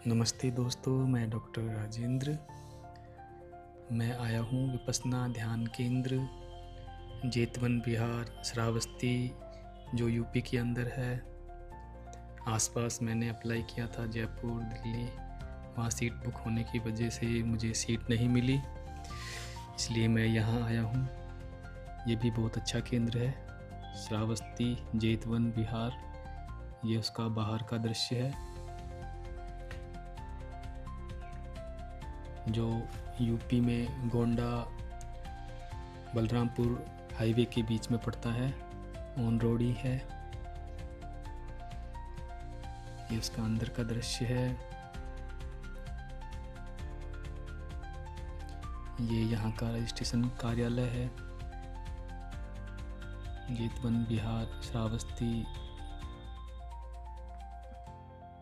नमस्ते दोस्तों, मैं डॉक्टर राजेंद्र। मैं आया हूँ विपस्सना ध्यान केंद्र जेतवन बिहार श्रावस्ती, जो यूपी के अंदर है। आसपास मैंने अप्लाई किया था जयपुर, दिल्ली, वहाँ सीट बुक होने की वजह से मुझे सीट नहीं मिली, इसलिए मैं यहाँ आया हूँ। ये भी बहुत अच्छा केंद्र है, श्रावस्ती जेतवन बिहार। ये उसका बाहर का दृश्य है, जो यूपी में गोंडा बलरामपुर हाईवे के बीच में पड़ता है। ऑन रोड ही है। ये उसका अंदर का दृश्य है। ये यहाँ का रजिस्ट्रेशन कार्यालय है, जेतवन बिहार श्रावस्ती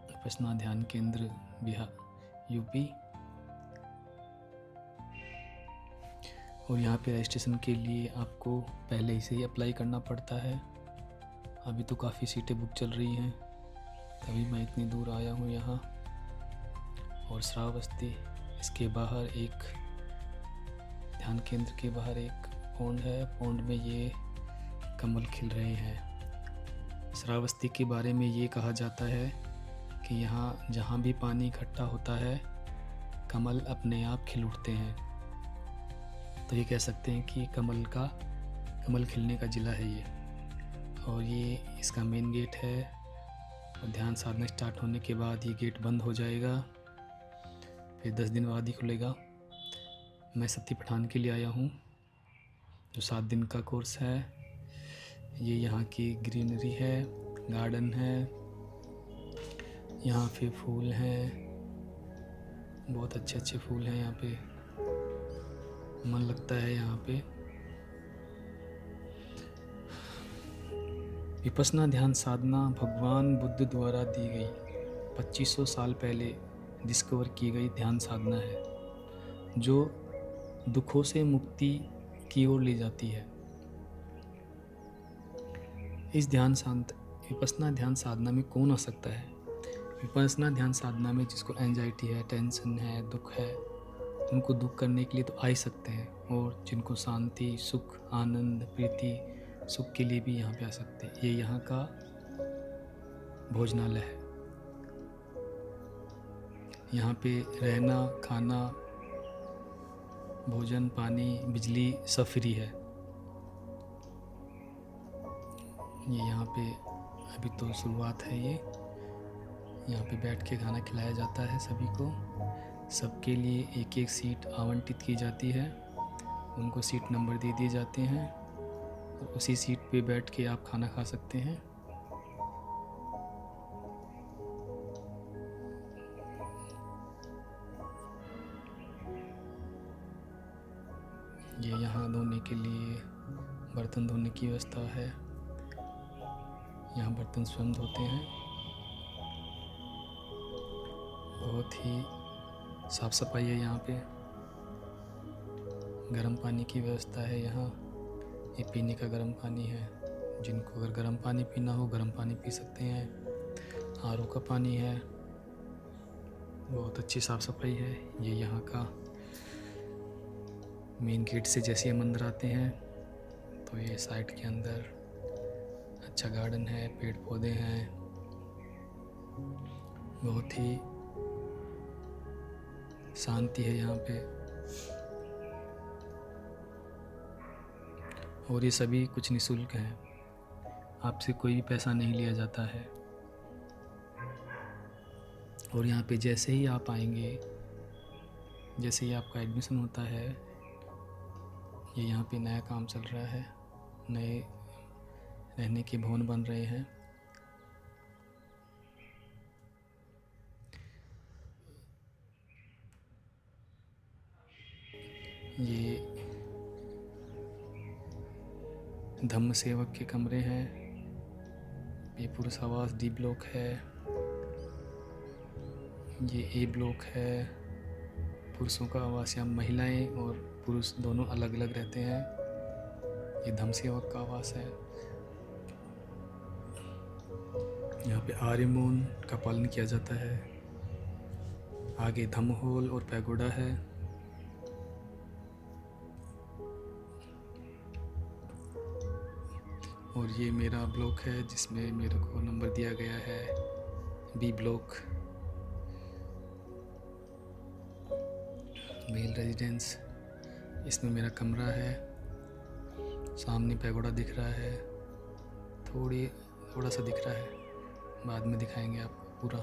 विपस्सना ध्यान केंद्र बिहार यूपी। और यहाँ पे रजिस्ट्रेशन के लिए आपको पहले से ही अप्लाई करना पड़ता है। अभी तो काफ़ी सीटें बुक चल रही हैं, तभी मैं इतनी दूर आया हूँ यहाँ। और श्रावस्ती, इसके बाहर एक ध्यान केंद्र के बाहर एक पौंड है। पौंड में ये कमल खिल रहे हैं। श्रावस्ती के बारे में ये कहा जाता है कि यहाँ जहाँ भी पानी इकट्ठा होता है, कमल अपने आप खिल उठते हैं। तो ये कह सकते हैं कि कमल खिलने का ज़िला है ये। और ये इसका मेन गेट है। और ध्यान साधना स्टार्ट होने के बाद ये गेट बंद हो जाएगा, फिर 10 दिन बाद ही खुलेगा। मैं सती पठान के लिए आया हूँ, जो 7 दिन का कोर्स है। ये यहाँ की ग्रीनरी है, गार्डन है, यहाँ पे फूल हैं, बहुत अच्छे अच्छे फूल हैं यहाँ पे। मन लगता है यहाँ पे। विपस्सना ध्यान साधना भगवान बुद्ध द्वारा दी गई 2500 साल पहले डिस्कवर की गई ध्यान साधना है, जो दुखों से मुक्ति की ओर ले जाती है। इस विपस्सना ध्यान साधना में कौन आ सकता है? विपस्सना ध्यान साधना में जिसको एंजाइटी है, टेंशन है, दुख है, उनको दूर करने के लिए तो आ ही सकते हैं। और जिनको शांति, सुख, आनंद, प्रीति, सुख के लिए भी यहाँ पे आ सकते हैं। ये यहाँ का भोजनालय है। यहाँ पे रहना, खाना, भोजन, पानी, बिजली सब फ्री है। ये यहाँ पे अभी तो शुरुआत है। ये यहाँ पे बैठ के खाना खिलाया जाता है सभी को। सबके लिए एक एक सीट आवंटित की जाती है। उनको सीट नंबर दे दिए जाते हैं और उसी सीट पे बैठ के आप खाना खा सकते हैं। ये यहाँ धोने के लिए बर्तन धोने की व्यवस्था है। यहाँ बर्तन स्वयं धोते हैं। बहुत ही साफ सफाई है यहाँ पे। गर्म पानी की व्यवस्था है यहाँ। ये पीने का गर्म पानी है। जिनको अगर गर्म पानी पीना हो, गर्म पानी पी सकते हैं। आरओ का पानी है। बहुत अच्छी साफ सफाई है। ये यहाँ का मेन गेट से जैसे हम अंदर आते हैं तो ये साइड के अंदर अच्छा गार्डन है, पेड़ पौधे हैं। बहुत ही शांति है यहाँ पे। और ये सभी कुछ निःशुल्क हैं। आपसे कोई भी पैसा नहीं लिया जाता है। और यहाँ पे जैसे ही आप आएंगे, जैसे ही आपका एडमिशन होता है, ये यहाँ पे नया काम चल रहा है। नए रहने के भवन बन रहे हैं। ये धम्म सेवक के कमरे हैं। ये पुरुष आवास डी ब्लॉक है। ये ए ब्लॉक है। पुरुषों का आवास, यहाँ महिलाएं और पुरुष दोनों अलग अलग रहते हैं। ये धम्म सेवक का आवास है। यहाँ पे आर्य मौन का पालन किया जाता है। आगे धम्म हॉल और पैगोडा है। और ये मेरा ब्लॉक है जिसमें मेरे को नंबर दिया गया है बी ब्लॉक, मेल रेजिडेंस। इसमें मेरा कमरा है। सामने पैगोडा दिख रहा है, थोड़ा सा दिख रहा है, बाद में दिखाएंगे आपको पूरा।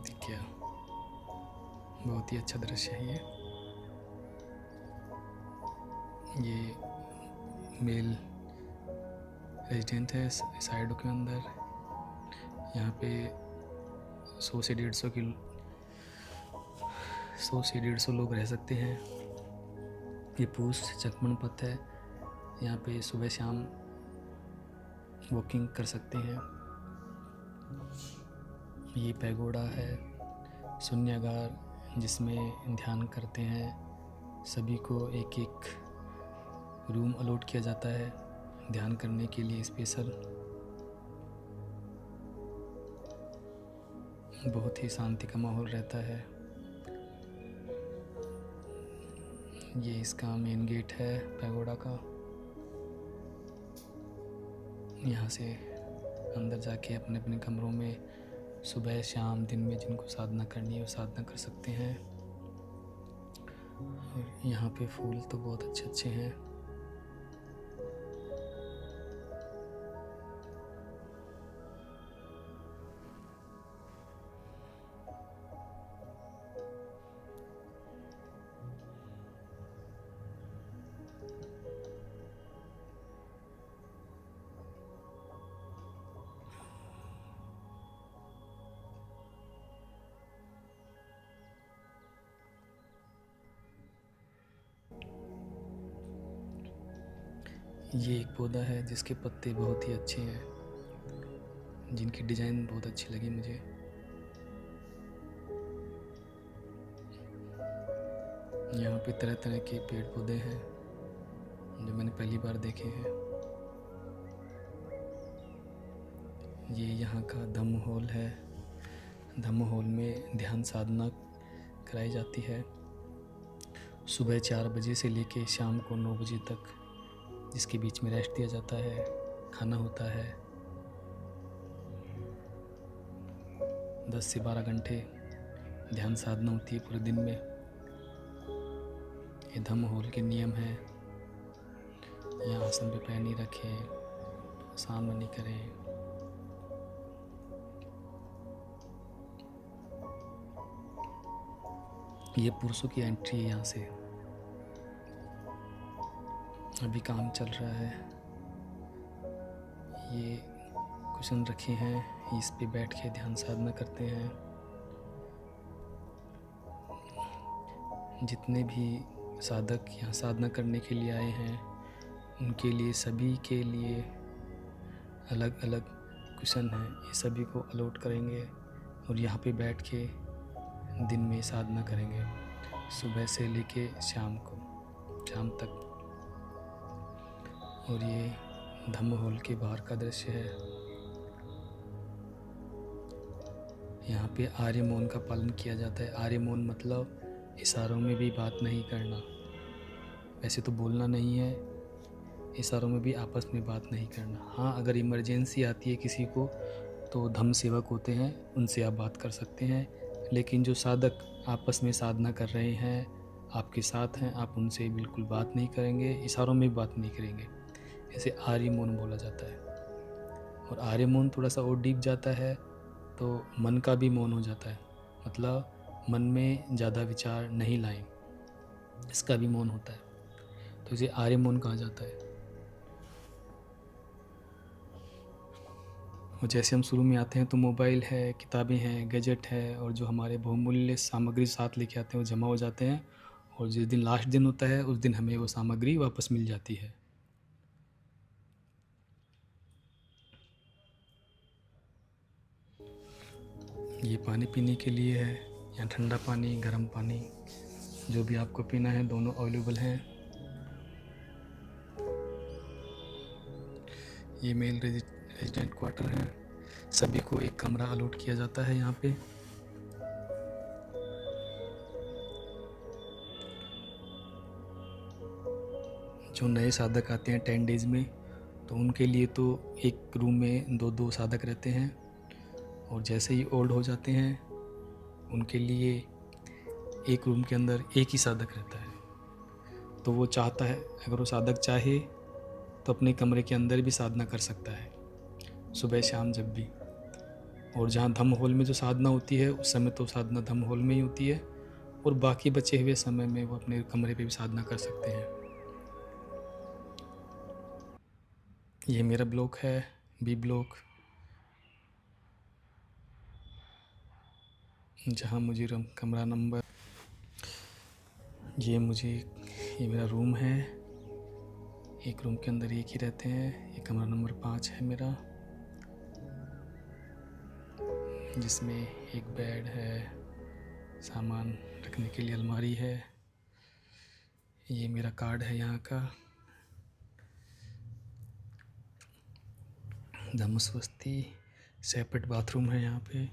दिख गया, बहुत ही अच्छा दृश्य है ये मेल रेजिडेंट है साइडों के अंदर। यहाँ पे 100 से 150 लोग रह सकते हैं। ये पूस चकमन पथ है, यहाँ पे सुबह शाम वॉकिंग कर सकते हैं। ये पैगोडा है, शून्यागार जिसमें ध्यान करते हैं। सभी को एक एक रूम अलॉट किया जाता है ध्यान करने के लिए स्पेशल। बहुत ही शांति का माहौल रहता है। ये इसका मेन गेट है पैगोडा का। यहाँ से अंदर जाके अपने अपने कमरों में सुबह शाम दिन में जिनको साधना करनी है वो साधना कर सकते हैं। और यहाँ पे फूल तो बहुत अच्छे अच्छे हैं। ये एक पौधा है जिसके पत्ते बहुत ही अच्छे हैं, जिनकी डिज़ाइन बहुत अच्छी लगी मुझे। यहाँ पे तरह तरह के पेड़ पौधे हैं जो मैंने पहली बार देखे हैं। ये यहाँ का धम्म हॉल है। धम्म हॉल में ध्यान साधना कराई जाती है सुबह 4 बजे से लेके शाम को 9 बजे तक, जिसके बीच में रेस्ट दिया जाता है, खाना होता है। 10 से 12 घंटे ध्यान साधना होती है पूरे दिन में। ये धम्म हॉल के नियम हैं। यहाँ आसन पे पैर नहीं रखें, सामने नहीं करें। ये पुरुषों की एंट्री है यहाँ से। अभी काम चल रहा है। ये कुशन रखे हैं, इस पे बैठ के ध्यान साधना करते हैं। जितने भी साधक यहाँ साधना करने के लिए आए हैं उनके लिए, सभी के लिए अलग अलग कुशन हैं। ये सभी को अलॉट करेंगे और यहाँ पे बैठ के दिन में साधना करेंगे सुबह से लेके शाम तक। और ये धम्म हॉल के बाहर का दृश्य है। यहाँ पे आर्य मौन का पालन किया जाता है। आर्य मौन मतलब इशारों में भी बात नहीं करना। वैसे तो बोलना नहीं है, इशारों में भी आपस में बात नहीं करना। हाँ, अगर इमरजेंसी आती है किसी को तो धम्म सेवक होते हैं, उनसे आप बात कर सकते हैं। लेकिन जो साधक आपस में साधना कर रहे हैं, आपके साथ हैं, आप उनसे बिल्कुल बात नहीं करेंगे, इशारों में भी बात नहीं करेंगे। इसे आर्य मौन बोला जाता है। और आर्य मौन थोड़ा सा और डीप जाता है तो मन का भी मौन हो जाता है, मतलब मन में ज़्यादा विचार नहीं लाएं, इसका भी मौन होता है, तो इसे आर्य मौन कहा जाता है। और जैसे हम शुरू में आते हैं तो मोबाइल है, किताबें हैं, गैजेट है, और जो हमारे बहुमूल्य सामग्री साथ लेके आते हैं वो जमा हो जाते हैं। और जिस दिन लास्ट दिन होता है उस दिन हमें वो सामग्री वापस मिल जाती है। ये पानी पीने के लिए है, यहाँ ठंडा पानी, गर्म पानी, जो भी आपको पीना है दोनों अवेलेबल हैं। ये मेल रेजिडेंट क्वार्टर है। सभी को एक कमरा अलॉट किया जाता है यहाँ पे। जो नए साधक आते हैं 10 डेज़ में, तो उनके लिए तो एक रूम में 2-2 साधक रहते हैं, और जैसे ही ओल्ड हो जाते हैं उनके लिए एक रूम के अंदर एक ही साधक रहता है। तो वो चाहता है, अगर वो साधक चाहे तो अपने कमरे के अंदर भी साधना कर सकता है, सुबह शाम जब भी। और जहाँ धम्म हॉल में जो साधना होती है उस समय तो साधना धम्म हॉल में ही होती है, और बाकी बचे हुए समय में वो अपने कमरे पे भी साधना कर सकते हैं। ये मेरा ब्लॉक है, बी ब्लॉक, जहाँ मुझे कमरा नंबर, ये मेरा रूम है। एक रूम के अंदर एक ही रहते हैं। ये कमरा नंबर 5 है मेरा, जिसमें एक बेड है, सामान रखने के लिए अलमारी है। ये मेरा कार्ड है यहाँ का, धम्मस्वस्ति। सेपरेट बाथरूम है यहाँ पे,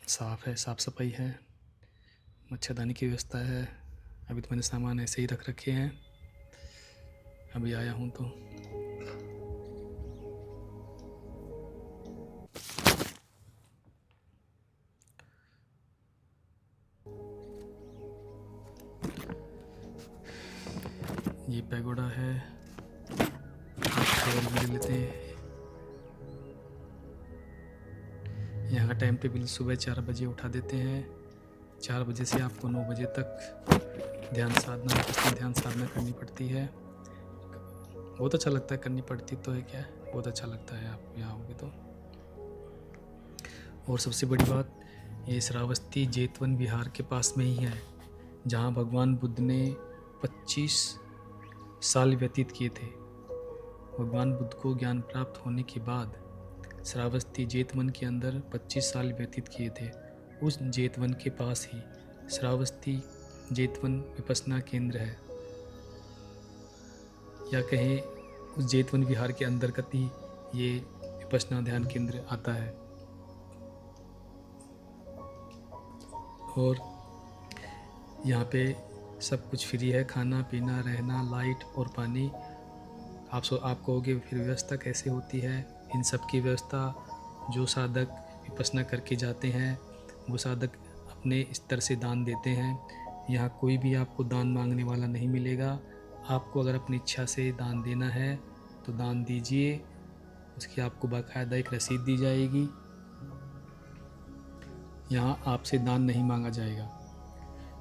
साफ़ है, साफ़ सफाई है, मच्छरदानी की व्यवस्था है। अभी तो मैंने सामान ऐसे ही रख रखे हैं, अभी आया हूँ तो। ये पैगोडा है, ले लेते हैं। यहाँ का टाइम टेबल सुबह 4 बजे उठा देते हैं। 4 बजे से आपको 9 बजे तक ध्यान साधना करनी पड़ती है। बहुत अच्छा लगता है, करनी पड़ती तो है क्या, बहुत अच्छा लगता है आप यहाँ आओगे तो। और सबसे बड़ी बात, ये श्रावस्ती जेतवन विहार के पास में ही है, जहाँ भगवान बुद्ध ने 25 साल व्यतीत किए थे। भगवान बुद्ध को ज्ञान प्राप्त होने के बाद श्रावस्ती जेतवन के अंदर 25 साल व्यतीत किए थे। उस जेतवन के पास ही श्रावस्ती जेतवन विपश्यना केंद्र है, या कहें उस जेतवन विहार के अंतर्गत ही ये विपश्यना ध्यान केंद्र आता है। और यहाँ पे सब कुछ फ्री है, खाना पीना, रहना, लाइट और पानी। आप कहोगे फिर व्यवस्था कैसे होती है? इन सब की व्यवस्था जो साधक विपश्यना करके जाते हैं वो साधक अपने स्तर से दान देते हैं। यहाँ कोई भी आपको दान मांगने वाला नहीं मिलेगा। आपको अगर अपनी इच्छा से दान देना है तो दान दीजिए, उसकी आपको बाकायदा एक रसीद दी जाएगी। यहाँ आपसे दान नहीं मांगा जाएगा।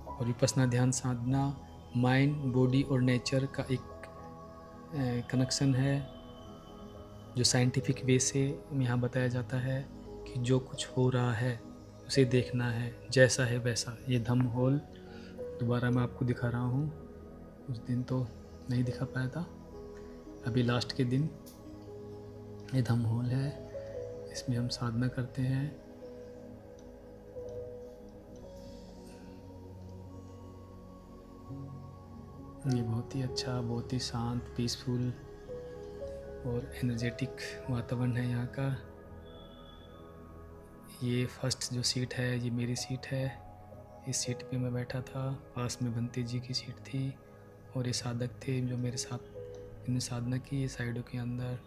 और विपश्यना ध्यान साधना माइंड, बॉडी और नेचर का एक कनेक्शन है, जो साइंटिफिक वे से यहाँ बताया जाता है कि जो कुछ हो रहा है उसे देखना है, जैसा है वैसा। ये धम्म हॉल दोबारा मैं आपको दिखा रहा हूँ, उस दिन तो नहीं दिखा पाया था, अभी लास्ट के दिन। ये धम्म हॉल है, इसमें हम साधना करते हैं। ये बहुत ही अच्छा, बहुत ही शांत, पीसफुल और एनर्जेटिक वातावरण है यहाँ का। ये फर्स्ट जो सीट है ये मेरी सीट है। इस सीट पे मैं बैठा था, पास में बंते जी की सीट थी, और ये साधक थे जो मेरे साथ इन्होंने साधना की। ये साइडों के अंदर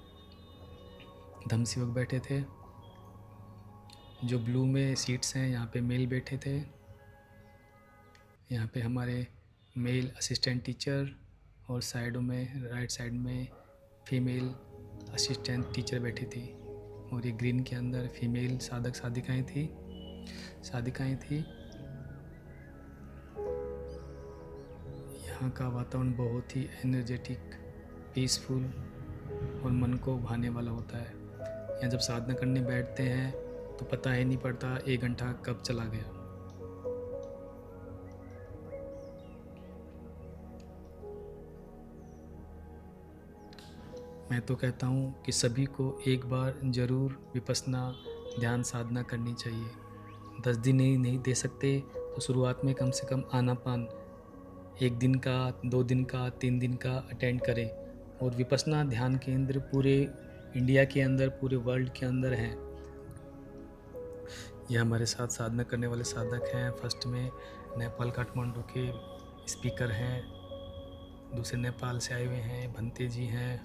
धम्म सेवक बैठे थे। जो ब्लू में सीट्स हैं यहाँ पे मेल बैठे थे। यहाँ पे हमारे मेल असिस्टेंट टीचर, और साइडों में राइट साइड में फीमेल असिस्टेंट टीचर बैठी थी। और ये ग्रीन के अंदर फीमेल साधक साधिकाएं थी। यहाँ का वातावरण बहुत ही एनर्जेटिक, पीसफुल और मन को भाने वाला होता है। यहाँ जब साधना करने बैठते हैं तो पता ही नहीं पड़ता 1 घंटा कब चला गया। मैं तो कहता हूँ कि सभी को एक बार ज़रूर विपश्यना ध्यान साधना करनी चाहिए। 10 दिन ही नहीं दे सकते तो शुरुआत में कम से कम आनापान 1 दिन का, 2 दिन का, 3 दिन का अटेंड करें। और विपश्यना ध्यान केंद्र पूरे इंडिया के अंदर, पूरे वर्ल्ड के अंदर हैं। ये हमारे साथ साधना करने वाले साधक हैं। फर्स्ट में नेपाल काठमांडू के स्पीकर हैं, दूसरे नेपाल से आए हुए हैं भंते जी हैं,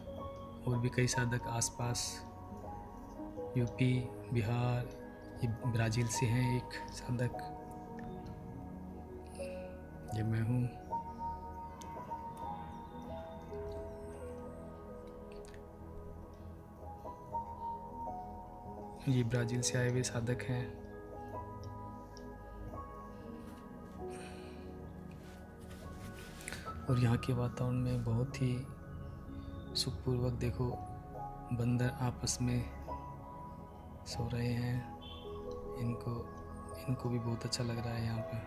और भी कई साधक आसपास यूपी, बिहार, ये ब्राज़ील से हैं एक साधक, ये मैं हूँ। ये ब्राज़ील से आए हुए साधक हैं। और यहाँ के वातावरण में बहुत ही सुखपूर्वक, देखो बंदर आपस में सो रहे हैं। इनको भी बहुत अच्छा लग रहा है यहाँ पे।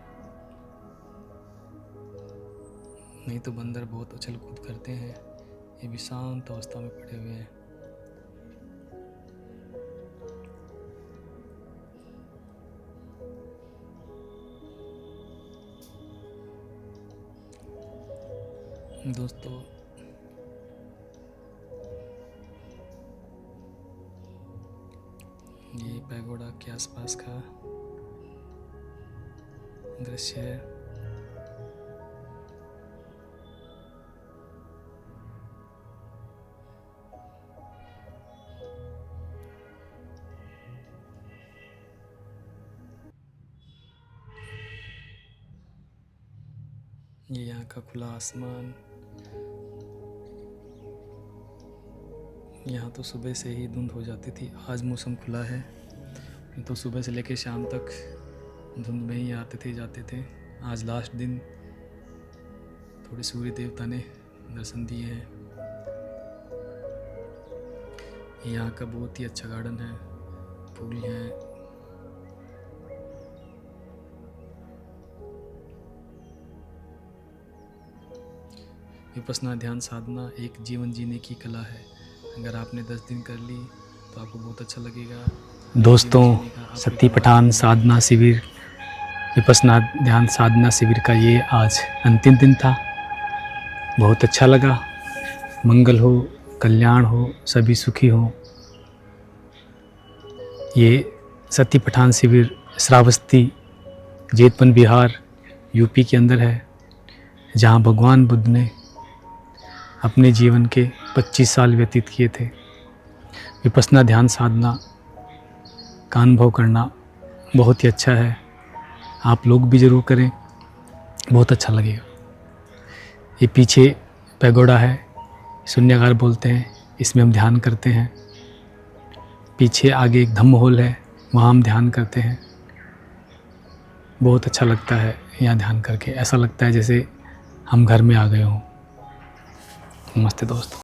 नहीं तो बंदर बहुत उछल कूद करते हैं, ये भी शांत अवस्था में पड़े हुए हैं। दोस्तों, ये पैगोडा के आसपास का दृश्य है। ये यहाँ का खुला आसमान। यहाँ तो सुबह से ही धुंध हो जाती थी, आज मौसम खुला है, तो सुबह से लेकर शाम तक धुंध में ही आते थे जाते थे। आज लास्ट दिन थोड़े सूर्य देवता ने दर्शन दिए हैं। यहाँ का बहुत ही अच्छा गार्डन है, फूल हैं। विपश्यना ध्यान साधना एक जीवन जीने की कला है। अगर आपने 10 दिन कर ली तो आपको बहुत अच्छा लगेगा। दोस्तों, सती पठान साधना शिविर, विपश्यना ध्यान साधना शिविर का ये आज अंतिम दिन था। बहुत अच्छा लगा। मंगल हो, कल्याण हो, सभी सुखी हो। ये सती पठान शिविर श्रावस्ती, जेतवन बिहार, यूपी के अंदर है, जहाँ भगवान बुद्ध ने अपने जीवन के 25 साल व्यतीत किए थे। विपश्यना ध्यान साधना का अनुभव करना बहुत ही अच्छा है, आप लोग भी ज़रूर करें, बहुत अच्छा लगेगा। ये पीछे पैगोडा है, शून्यागार बोलते हैं, इसमें हम ध्यान करते हैं। पीछे आगे एक धम्म हॉल है, वहाँ हम ध्यान करते हैं। बहुत अच्छा लगता है यहाँ ध्यान करके, ऐसा लगता है जैसे हम घर में आ गए हों। नमस्ते दोस्तों।